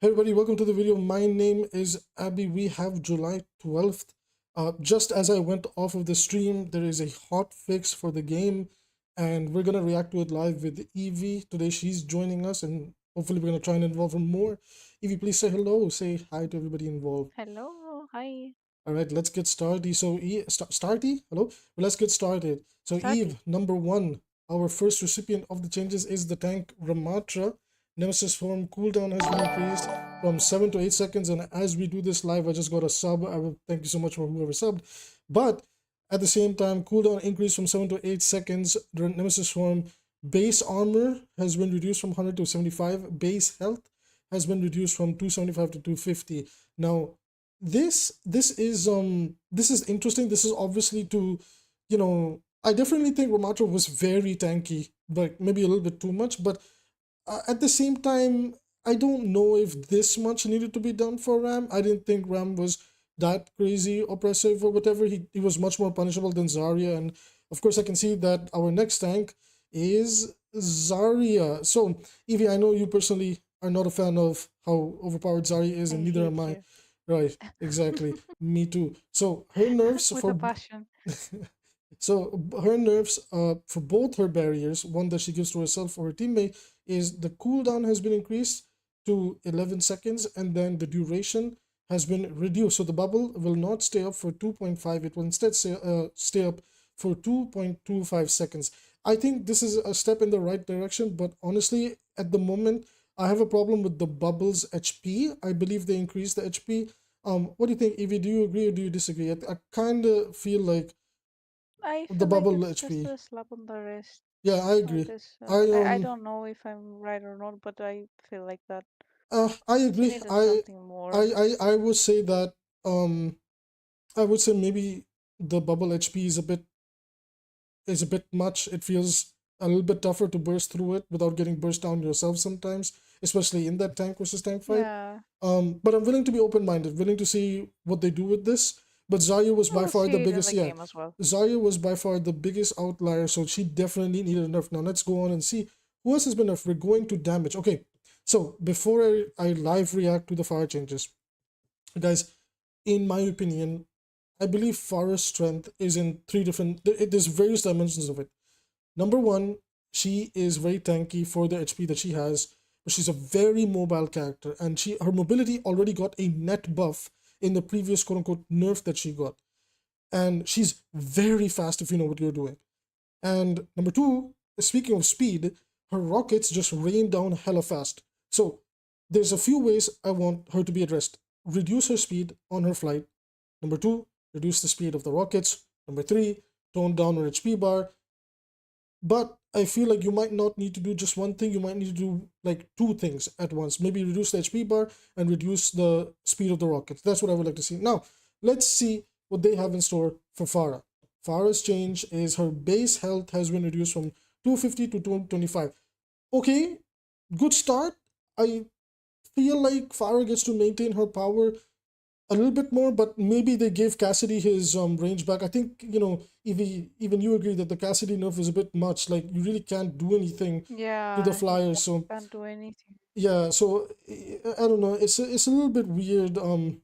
Hey everybody, welcome to the video. My name is Abby. We have July 12th. Just as I went off of the stream, there is a hot fix for the game, and we're gonna react to it live with Evie. Today she's joining us, and hopefully we're gonna try and involve her more. Evie, please say hello. Say hi to everybody involved. Hello, hi, All right, let's get started. So, starty? Hello? Well, let's get started. So, Sati. Eve, number one, our first recipient of the changes is the tank Ramatra. Nemesis form cooldown has been increased from 7 to 8 seconds. And as we do this live, I just got a sub. I will thank you so much for whoever subbed. But at the same time, cooldown increased from 7 to 8 seconds. The Nemesis form base armor has been reduced from 100 to 75. Base health has been reduced from 275 to 250. Now, this is interesting. This is obviously to, I definitely think Ramatra was very tanky, but maybe a little bit too much. But at the same time, I don't know if this much needed to be done for Ram. I didn't think Ram was that crazy oppressive or whatever. He was much more punishable than Zarya, and of course I can see that our next tank is Zarya. So Evie, I know you personally are not a fan of how overpowered Zarya is, and I neither am hate I. you. Right, exactly. Me too. So her nerfs With a for passion. her nerfs for both her barriers, one that she gives to herself or her teammate, is the cooldown has been increased to 11 seconds, and then the duration has been reduced. So the bubble will not stay up for 2.5, it will instead stay up for 2.25 seconds. I think this is a step in the right direction, but honestly, at the moment, I have a problem with the bubble's HP. I believe they increased the HP. What do you think, Evie? Do you agree or do you disagree? I kind of feel like I the feel like bubble it's just HP. a slap on the wrist. Yeah, I I agree. just, I I don't know if I'm right or not, but I feel like that I she agree. needed something more. I would say that I would say maybe the bubble HP is a bit much. It feels a little bit tougher to burst through it without getting burst down yourself sometimes, especially in that tank versus tank fight. Yeah, But I'm willing to be open-minded, willing to see what they do with this. But Zarya was I by will far the see it in biggest, the yeah. game as well. Zarya was by far the biggest outlier, so she definitely needed a nerf. Now let's go on and see who else has been nerfed. We're going to damage. Okay, so before I live react to the fire changes, guys, in my opinion, I believe Fara's strength is in three different. There's various dimensions of it. Number one, she is very tanky for the HP that she has, but she's a very mobile character, and her mobility already got a net buff in the previous quote unquote nerf that she got. And she's very fast if you know what you're doing. And number two, speaking of speed, her rockets just rain down hella fast. So there's a few ways I want her to be addressed. Reduce her speed on her flight. Number two, reduce the speed of the rockets. Number three, tone down her HP bar. But I feel like you might not need to do just one thing. You might need to do like two things at once. Maybe reduce the HP bar and reduce the speed of the rockets. That's what I would like to see. Now, let's see what they have in store for Farah. Farah's change is her base health has been reduced from 250 to 225. Okay, good start. I feel like Farah gets to maintain her power a little bit more, but maybe they gave Cassidy his range back. I think, even you agree that the Cassidy nerf is a bit much. Like you really can't do anything to the Yeah, you Flyers. So can't do anything. yeah, so I don't know. It's a little bit weird. Kind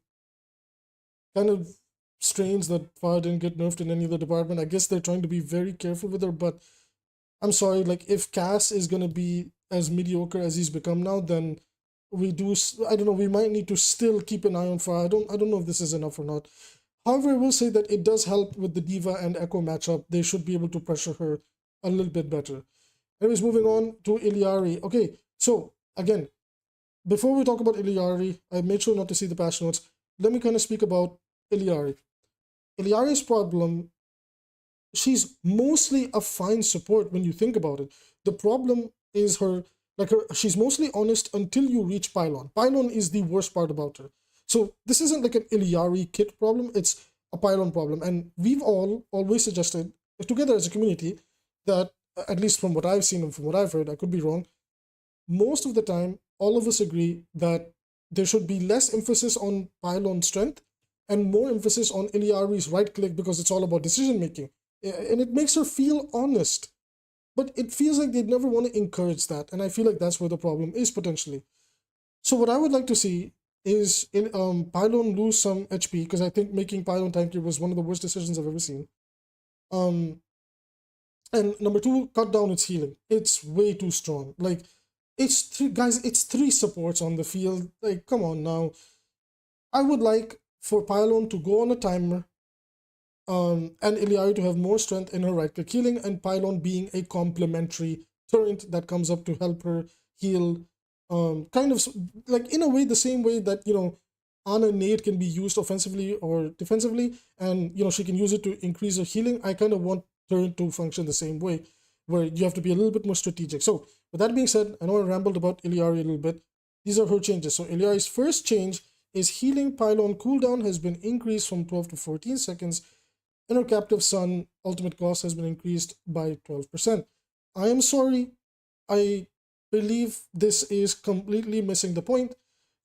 of strange that Fire didn't get nerfed in any other department. I guess they're trying to be very careful with her, but I'm sorry. Like if Cass is gonna be as mediocre as he's become now, then I don't know, we might need to still keep an eye on Fire. I don't know if this is enough or not. However, I will say that it does help with the D.Va and Echo matchup. They should be able to pressure her a little bit better. Anyways, moving on to Ilari. Okay, so again, before we talk about Ilari, I made sure not to see the patch notes. Let me kind of speak about Ilari. Ilari's problem, she's mostly a fine support when you think about it. The problem is she's mostly honest until you reach Pylon. Pylon is the worst part about her. So this isn't like an Ilari kit problem, it's a Pylon problem. And we've all always suggested, together as a community, that at least from what I've seen and from what I've heard, I could be wrong, most of the time, all of us agree that there should be less emphasis on pylon strength and more emphasis on Iliari's right click because it's all about decision making. And it makes her feel honest. But it feels like they'd never want to encourage that. And I feel like that's where the problem is potentially. So what I would like to see is in Pylon lose some HP, because I think making Pylon tanky was one of the worst decisions I've ever seen. And number two, cut down its healing. It's way too strong. Like, it's three guys, it's three supports on the field. Like, come on now. I would like for Pylon to go on a timer, and Ilari to have more strength in her right click healing, and Pylon being a complementary turret that comes up to help her heal. Kind of like in a way, the same way that, you know, Ana Nade can be used offensively or defensively, and, you know, she can use it to increase her healing. I kind of want turret to function the same way, where you have to be a little bit more strategic. So with that being said, I know I rambled about Ilari a little bit. These are her changes. So Ilari's first change is healing Pylon cooldown has been increased from 12 to 14 seconds. And her captive son ultimate cost has been increased by 12%. I am sorry. I believe this is completely missing the point.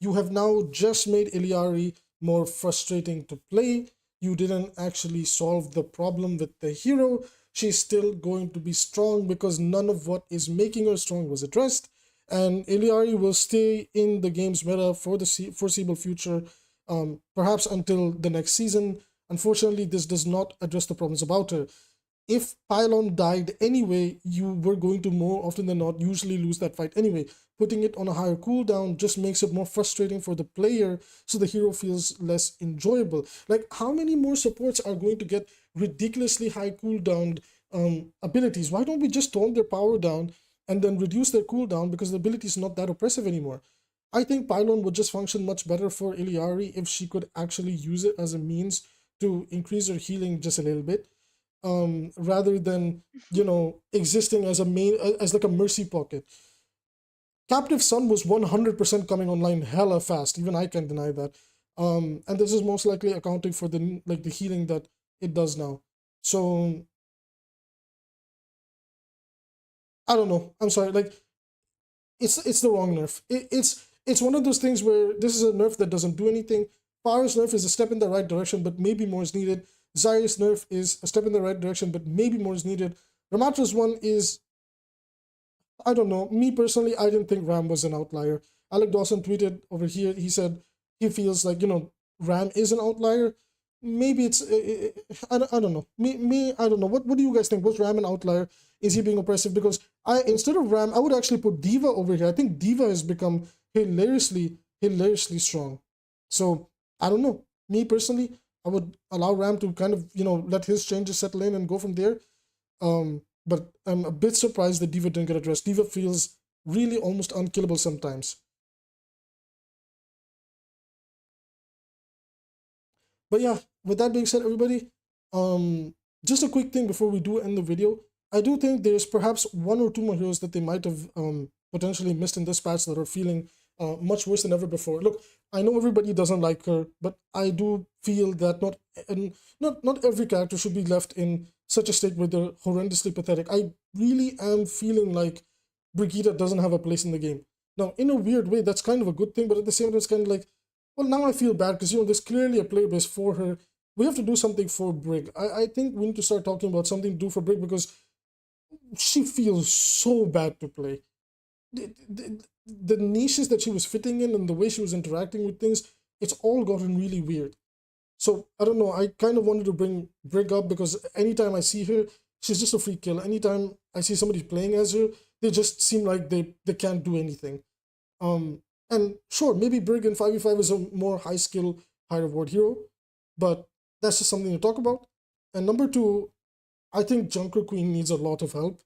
You have now just made Ilari more frustrating to play. You didn't actually solve the problem with the hero. She's still going to be strong because none of what is making her strong was addressed. And Ilari will stay in the game's meta for the foreseeable future, perhaps until the next season. Unfortunately, this does not address the problems about her. If Pylon died anyway, you were going to more often than not usually lose that fight anyway. Putting it on a higher cooldown just makes it more frustrating for the player, so the hero feels less enjoyable. Like, how many more supports are going to get ridiculously high cooldown abilities? Why don't we just tone their power down and then reduce their cooldown, because the ability is not that oppressive anymore? I think Pylon would just function much better for Ilari if she could actually use it as a means to increase her healing just a little bit, rather than, you know, existing as a main, as like a mercy pocket. Captive Son was 100% coming online hella fast. Even I can't deny that. And this is most likely accounting for the healing that it does now. So I don't know. I'm sorry. Like, it's the wrong nerf. It's one of those things where this is a nerf that doesn't do anything. Fara's nerf is a step in the right direction, but maybe more is needed. Zarya's nerf is a step in the right direction, but maybe more is needed. Ramatra's one is, I don't know. Me personally, I didn't think Ram was an outlier. Alec Dawson tweeted over here. He said he feels like, you know, Ram is an outlier. Maybe it's I don't know. I don't know. What do you guys think? Was Ram an outlier? Is he being oppressive? Because instead of Ram, I would actually put Diva over here. I think Diva has become hilariously strong. So I don't know. Me personally, I would allow Ram to kind of, you know, let his changes settle in and go from there. But I'm a bit surprised that Diva didn't get addressed. Diva feels really almost unkillable sometimes. But yeah, with that being said, everybody, just a quick thing before we do end the video. I do think there's perhaps one or two more heroes that they might have potentially missed in this patch that are feeling much worse than ever before. Look, I know everybody doesn't like her, but I do feel that not every character should be left in such a state where they're horrendously pathetic. I really am feeling like Brigitte doesn't have a place in the game. Now, in a weird way, that's kind of a good thing, but at the same time, it's kind of like, well, now I feel bad because, you know, there's clearly a player base for her. We have to do something for Brig. I think we need to start talking about something to do for Brig, because she feels so bad to play. The niches that she was fitting in and the way she was interacting with things, it's all gotten really weird. So I don't know. I kind of wanted to bring Brig up because anytime I see her, she's just a free kill. Anytime I see somebody playing as her, they just seem like they can't do anything. And sure, maybe Brig in 5v5 is a more high skill, high reward hero, but that's just something to talk about. And number two, I think Junker Queen needs a lot of help.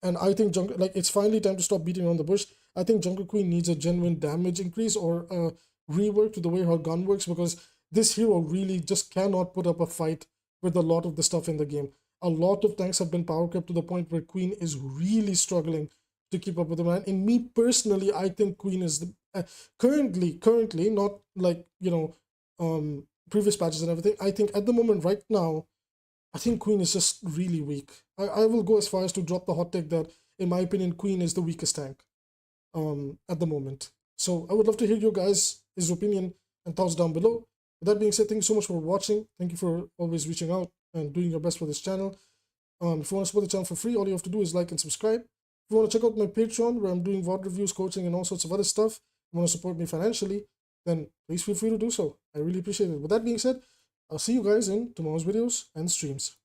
And I think it's finally time to stop beating around the bush. I think Junker Queen needs a genuine damage increase or a rework to the way her gun works, because this hero really just cannot put up a fight with a lot of the stuff in the game. A lot of tanks have been power crept to the point where Queen is really struggling to keep up with them. And me personally, I think Queen is the currently not like, you know, previous patches and everything. I think at the moment right now, I think Queen is just really weak. I will go as far as to drop the hot take that, in my opinion, Queen is the weakest tank at the moment. So I would love to hear your guys' opinion and thoughts down below. With that being said, thank you so much for watching. Thank you for always reaching out and doing your best for this channel. If you want to support the channel for free, all you have to do is like and subscribe. If you want to check out my Patreon, where I'm doing VOD reviews, coaching, and all sorts of other stuff, want to support me financially, then please feel free to do so. I really appreciate it. With that being said, I'll see you guys in tomorrow's videos and streams.